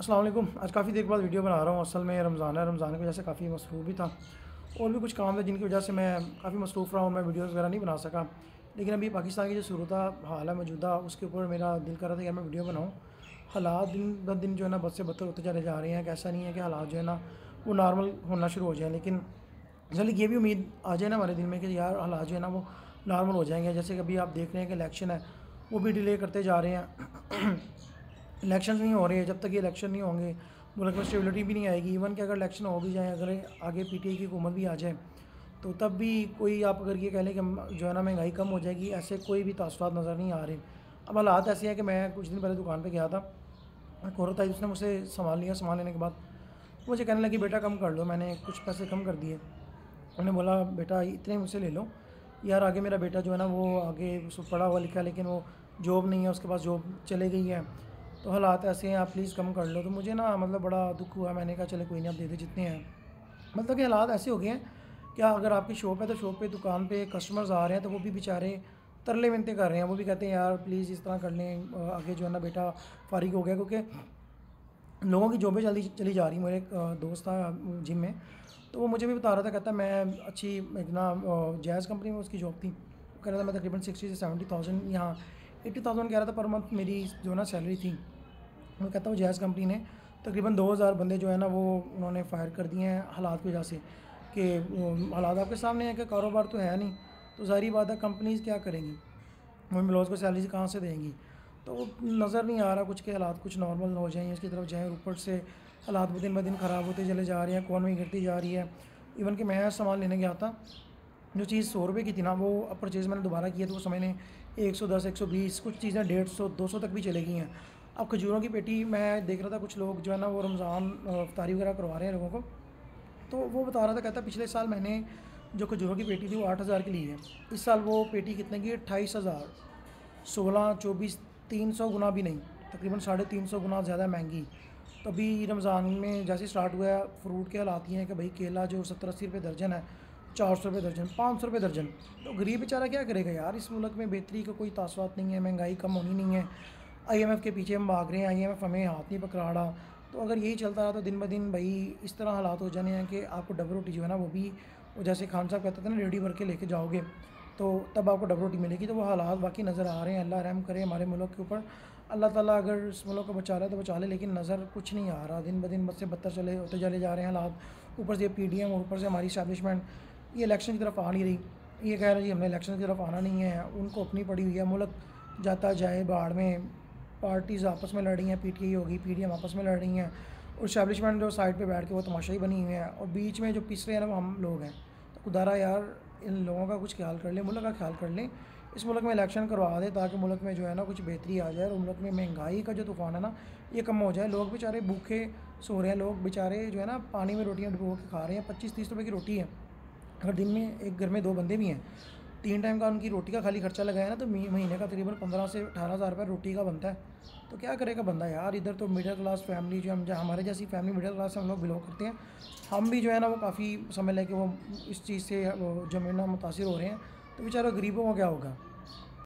अस्सलाम वालेकुम। आज काफ़ी देर के बाद वीडियो बना रहा हूँ। असल में रमज़ान है, रमज़ान की वजह से काफ़ी मसरूफ़ भी था और भी कुछ काम थे जिनकी वजह से मैं काफ़ी मसरूफ़ रहा हूँ। मैं वीडियोज़ वगैरह नहीं बना सका। लेकिन अभी पाकिस्तान की जो सूरत हाल है मौजूदा, उसके ऊपर मेरा दिल कर रहा था कि मैं वीडियो बनाऊँ। हालात दिन ब दिन जो है ना बद से बदतर होते चले जा रहे हैं। ऐसा नहीं है कि हालात जो है ना वो नॉर्मल होना शुरू हो जाए, लेकिन जल्द ये भी उम्मीद आ जाए ना हमारे दिल में कि यार हालात जो है ना वो नॉर्मल हो जाएंगे। जैसे कि अभी आप देख रहे हैं कि इलेक्शन है, वो भी डिले करते जा रहे हैं। इलेक्शन नहीं हो रहे हैं, जब तक ये इलेक्शन नहीं होंगे मुल्क में स्टेबिलिटी भी नहीं आएगी। इवन कि अगर इलेक्शन हो भी जाए, अगर आगे पीटीआई की हुकूमत भी आ जाए, तो तब भी कोई आप अगर ये कह लें कि जो है ना महंगाई कम हो जाएगी, ऐसे कोई भी तासुरात नज़र नहीं आ रहे। अब हालात ऐसे हैं कि मैं कुछ दिन पहले दुकान पर गया था, एक औरत आई, उसने मुझसे सामान लिया। सामान लेने के बाद मुझे कहने लगी बेटा कम कर लो। मैंने कुछ पैसे कम कर दिए। उन्होंने बोला बेटा इतने मुझसे ले लो। यार आगे मेरा बेटा जो है ना वो आगे पढ़ा हुआ लिखा है, लेकिन वो जॉब नहीं है, उसके पास जॉब चले गई है। तो हालात ऐसे हैं, आप प्लीज़ कम कर लो। तो मुझे ना मतलब बड़ा दुख हुआ। मैंने कहा चले कोई नहीं, आप दे दे जितने हैं। मतलब कि हालात ऐसे हो गए हैं, क्या अगर आपकी शॉप है तो शॉप पे दुकान पे कस्टमर्स आ रहे हैं तो वो भी बेचारे तरले मिन्नतें कर रहे हैं। वो भी कहते हैं यार प्लीज़ इस तरह कर लें, आगे जो है ना बेटा फारिग हो गया। क्योंकि लोगों की जॉबें जल्दी चली जा रही। मेरे एक दोस्त था जिम में, तो वो मुझे भी बता रहा था, कहता मैं अच्छी एक ना जैज़ कंपनी में उसकी जॉब थी। वो कह रहा था मैं तकरीबन 60 से 70,000 यहाँ 80,000 कह रहा था पर मंथ मेरी जो ना सैलरी थी। वो कहता हूँ जैज़ कंपनी ने तकरीबन 2000 बंदे जो है ना वो उन्होंने फायर कर दिए हैं हालात की वजह से। कि हालात आपके सामने है कि कारोबार तो है नहीं, तो ज़ाहिर बात है कंपनीज़ क्या करेंगी, वो एम्प्लॉज़ को सैलरी कहाँ से देंगी। तो नज़र नहीं आ रहा कुछ के हालात कुछ नॉर्मल हो जाएँ, इसकी तरफ जाएँ। ऊपर से हालात दिन ब दिन ख़राब होते चले जा रहे हैं, इकॉनमी गिरती जा रही है। इवन कि मैं सामान लेने गया था, जो चीज़ 100 रुपये की थी ना, वो अब परचेज़ मैंने दोबारा किया तो वो समय ने 110 120, कुछ चीज़ें 150 200 तक भी चली गई हैं। अब खजूरों की पेटी मैं देख रहा था, कुछ लोग जो है ना वो रमज़ान इफ्तारी वगैरह करवा रहे हैं लोगों को। तो वो बता रहा था, कहता पिछले साल मैंने जो खजूरों की पेटी थी वो 8000 की ली है। इस साल वो पेटी कितने की है? 28,000। 16 24 300 गुना भी नहीं, तकरीबन 350 गुना ज़्यादा महंगी। तो अभी रमज़ान में जैसे स्टार्ट हुआ है, फ्रूट के हालात ये हैं कि भाई केला जो 70-80 रुपये दर्जन है, 400 रुपये दर्जन, 500 रुपये दर्जन। तो गरीब बेचारा क्या करेगा यार। इस मुल्क में बेहतरी का कोई तासुरात नहीं है, महंगाई कम होनी नहीं है। आईएमएफ के पीछे हम भाग रहे हैं, आईएमएफ हमें हाथ नहीं पकड़ा रहा। तो अगर यही चलता रहा तो दिन ब दिन भाई इस तरह हालात हो जाने हैं कि आपको डबल रोटी जो है ना वो भी, वो जैसे खान साहब कहते थे ना, रेडी भर के लेके जाओगे तो तब आपको डबल रोटी मिलेगी। तो वो हालात बाकी नज़र आ रहे हैं। अल्लाह रहम करे हमारे मुल्क के ऊपर। अल्लाह ताला अगर इस मुल्क को बचा ले तो बचा ले, लेकिन नज़र कुछ नहीं आ रहा। दिन ब दिन बद से बदतर चले होते चले जा रहे हैं हालात। ऊपर से पीडीएम और ऊपर से हमारी इस्टेब्लिशमेंट ये इलेक्शन की तरफ आ नहीं रही। ये कह रहे हैं जी हमने इलेक्शन की तरफ आना नहीं है, उनको अपनी पड़ी हुई है। मुल्क जाता जाए बाढ़ में, पार्टीज़ आपस में लड़ रही हैं, पीटीआई होगी पीडीएम आपस में लड़ रही हैं, और इस्टेब्लिशमेंट जो साइड पे बैठ के वो तमाशाई बनी हुई है, और बीच में जो पिस रहे हैं ना वो हम लोग हैं। तो खुदारा यार इन लोगों का कुछ ख्याल कर लें, मुल्क का ख्याल कर लें। इस मुल्क में इलेक्शन करवा दें ताकि मुल्क में जो है ना कुछ बेहतरी आ जाए, और मुल्क में महंगाई का जो तूफ़ान है ना ये कम हो जाए। लोग बेचारे भूखे सो रहे हैं, लोग बेचारे जो है ना पानी में रोटियाँ डुबो के खा रहे हैं। 25-30 रुपये की रोटी है। अगर दिन में एक घर में 2 बंदे भी हैं, 3 टाइम का उनकी रोटी का खाली खर्चा लगाया ना तो महीने का तकरीबन 15 से 18,000 रुपये रोटी का बनता है। तो क्या करेगा बंदा यार। इधर तो मिडिल क्लास फैमिली जो हम, जो हमारे जैसी फैमिली मिडिल क्लास से हम लोग बिलोंग करते हैं, हम भी जो है ना वो काफ़ी समझ लें कि वो इस चीज़ से वो जो है ना मुतासिर हो रहे हैं। तो बेचारा गरीबों का क्या होगा।